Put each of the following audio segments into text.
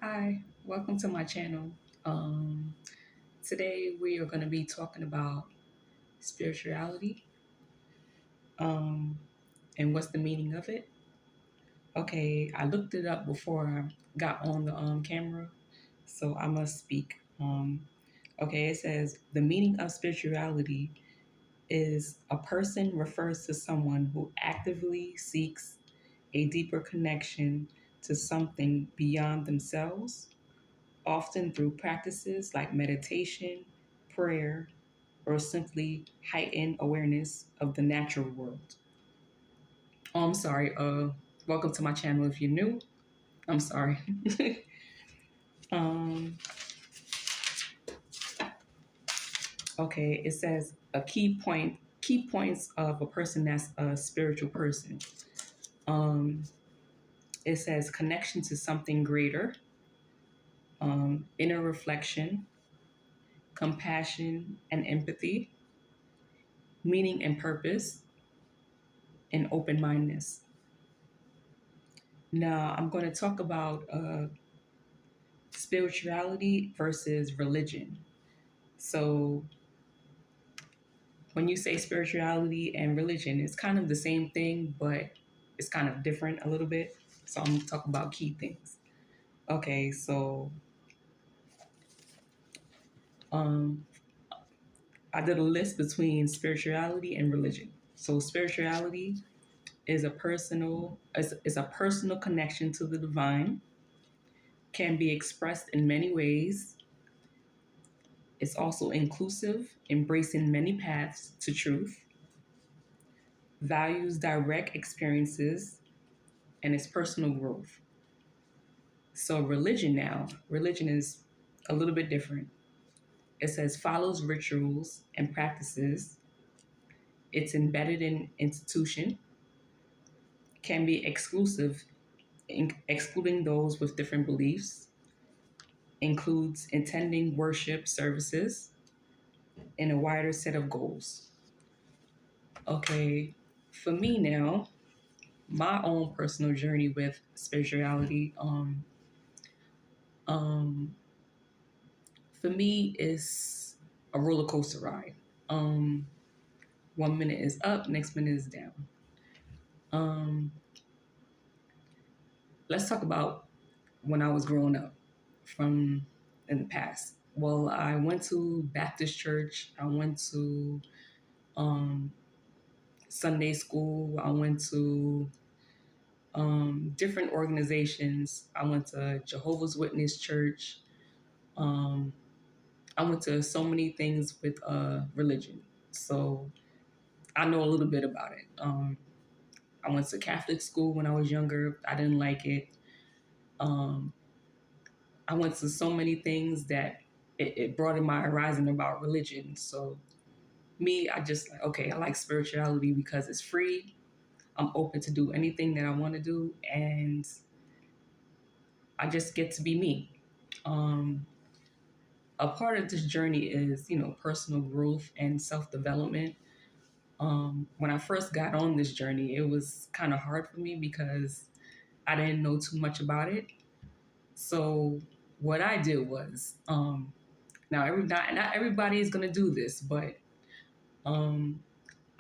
Hi, welcome to my channel. Um, Today we are going to be talking about spirituality um, and what's the meaning of it. Okay, I looked it up before I got on the camera, so I must speak. Okay, it says the meaning of spirituality is a person refers to someone who actively seeks a deeper connection to something beyond themselves, often through practices like meditation, prayer, or simply heightened awareness of the natural world. Oh, I'm sorry. Welcome to my channel if you're new. I'm sorry. um, okay, it says key points of a person that's a spiritual person. Um, it says connection to something greater, inner reflection, compassion and empathy, meaning and purpose, and open mindedness. Now, I'm going to talk about spirituality versus religion. So, when you say spirituality and religion, it's kind of the same thing, but it's kind of different a little bit. So, I'm going to talk about key things. Okay, so um, I did a list between spirituality and religion. So, spirituality is a personal connection to the divine, can be expressed in many ways. It's also inclusive, embracing many paths to truth, values direct experiences, and its personal growth. So, religion is a little bit different. It says follows rituals and practices, it's embedded in institution, can be exclusive, excluding those with different beliefs, includes attending worship services, and a wider set of goals. Okay, for me now, my own personal journey with spirituality, um, for me, is a roller coaster ride. Um, 1 minute is up, next minute is down. Um, let's talk about when I was growing up from in the past. Well, I went to Baptist church. I went to um, Sunday school. I went to different organizations. I went to Jehovah's Witness church. Um, I went to so many things with religion. So I know a little bit about it. I went to Catholic school when I was younger. I didn't like it. Um, I went to so many things that it broadened my horizon about religion. So me, I just like, okay, I like spirituality because it's free. I'm open to do anything that I want to do, and I just get to be me. Um, a part of this journey is, personal growth and self development. When I first got on this journey, it was kind of hard for me because I didn't know too much about it. So what I did was, now not everybody is gonna do this, but um,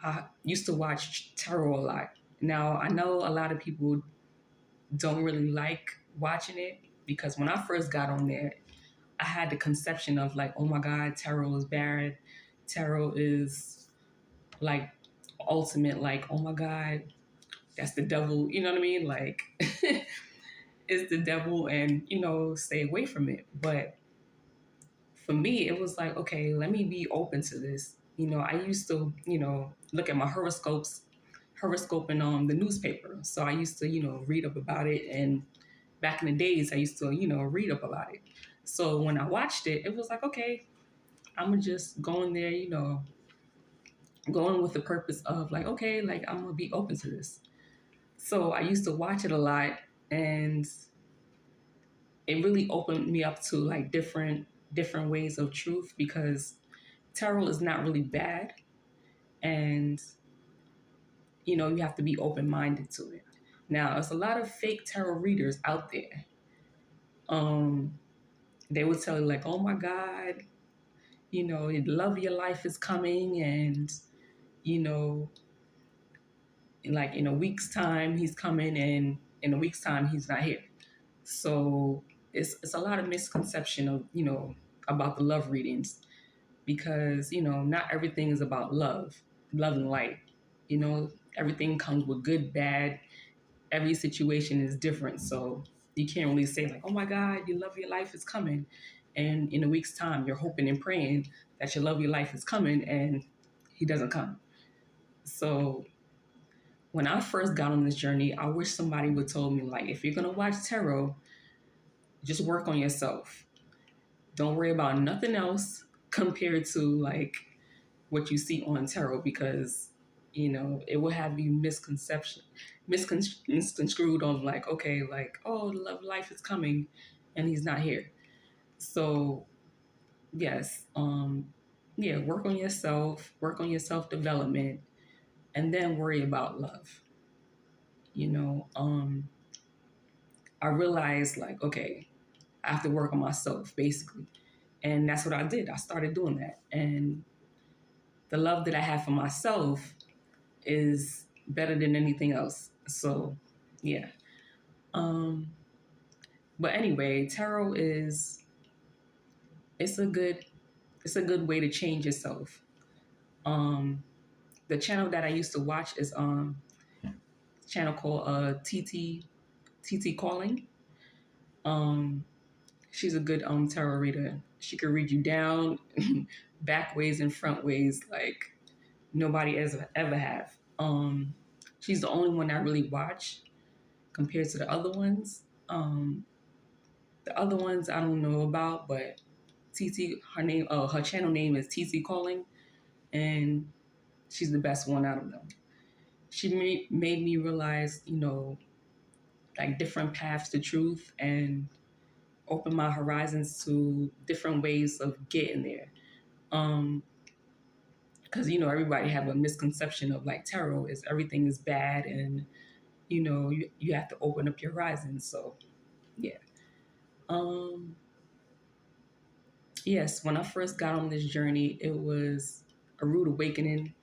I used to watch tarot a lot. Now I know a lot of people don't really like watching it because when I first got on there, I had the conception of like, oh my God, tarot is bad. Tarot is like ultimate, like, oh my God, that's the devil. You know what I mean? Like, it's the devil, and stay away from it. But for me, it was like, okay, let me be open to this. I used to, look at my horoscope in the newspaper. So I used to, read up about it. And back in the days, I used to, read up about it. So when I watched it, it was like, okay, I'm gonna just go in there, going with the purpose of like, okay, like I'm gonna be open to this. So I used to watch it a lot, and it really opened me up to like different ways of truth because tarot is not really bad, and you have to be open minded to it. Now, there's a lot of fake tarot readers out there, Um, they would tell you like, "Oh my God, the love of your life is coming," and you know, like in a week's time he's coming, and in a week's time he's not here. So it's a lot of misconception of about the love readings, because not everything is about love and light. Everything comes with good, bad. Every situation is different, so you can't really say like, oh my God, your love of your life is coming, and in a week's time you're hoping and praying that your love of your life is coming and he doesn't come. So when I first got on this journey, I wish somebody would told me like, if you're gonna watch tarot, just work on yourself. Don't worry about nothing else compared to like what you see on tarot, because it will have you misconstrued on like, okay, like, oh, the love life is coming and he's not here. So yes, yeah, work on your self development, and then worry about love. you know um I realized like, okay, I have to work on myself basically. And that's what I did. I started doing that. And the love that I have for myself is better than anything else. So yeah. Um but anyway, tarot is it's a good it's a good way to change yourself. Um the channel that I used to watch is channel called TT Calling. Um she's a good tarot reader. She could read you down, back ways and front ways like nobody ever have. She's the only one I really watch compared to the other ones. The other ones I don't know about, but her channel name is TT Calling, and she's the best one out of them. She made me realize, like different paths to truth, and open my horizons to different ways of getting there. Because everybody have a misconception of like tarot is everything is bad, and you have to open up your horizons. So yeah. Um, yes, when I first got on this journey, it was a rude awakening.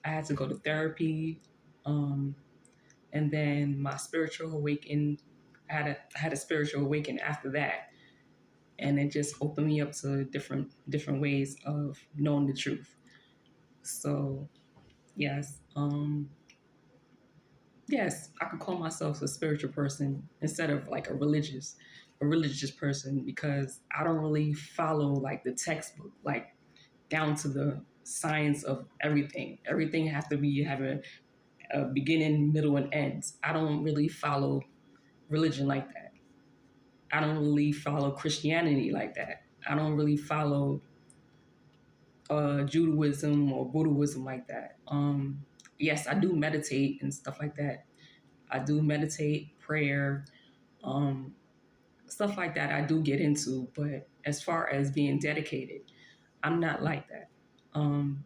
I had to go to therapy, um, and then my spiritual awakening. I had a spiritual awakening after that, and it just opened me up to different ways of knowing the truth. So yes, yes, I could call myself a spiritual person instead of like a religious person, because I don't really follow like the textbook, like down to the science of everything. Everything has to be have a beginning, middle, and end. I don't really follow religion like that. I don't really follow Christianity like that. I don't really follow Judaism or Buddhism like that. Yes, I do meditate and stuff like that. I do meditate, prayer, um, stuff like that. I do get into, but as far as being dedicated, I'm not like that. Um,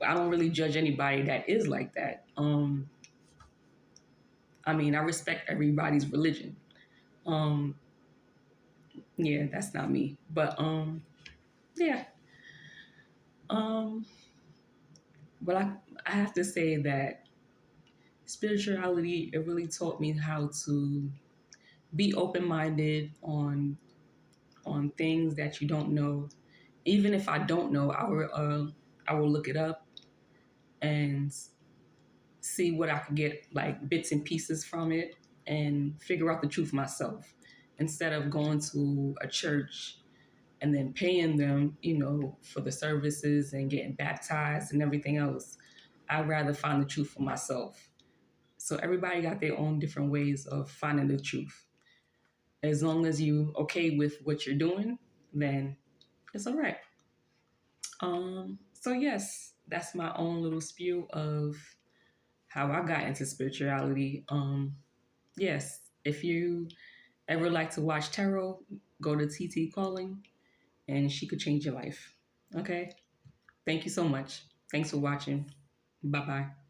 I don't really judge anybody that is like that. I mean, I respect everybody's religion. Um, yeah, that's not me. But yeah. Um, but I have to say that spirituality, it really taught me how to be open minded on things that you don't know. Even if I don't know, I will look it up and see what I could get like bits and pieces from it, and figure out the truth myself, instead of going to a church and then paying them, for the services and getting baptized and everything else. I'd rather find the truth for myself. So everybody got their own different ways of finding the truth. As long as you okay with what you're doing, then it's all right. So yes, that's my own little spew of how I got into spirituality. Yes, if you ever like to watch tarot, go to TT Calling, and she could change your life. Okay? Thank you so much. Thanks for watching. Bye bye.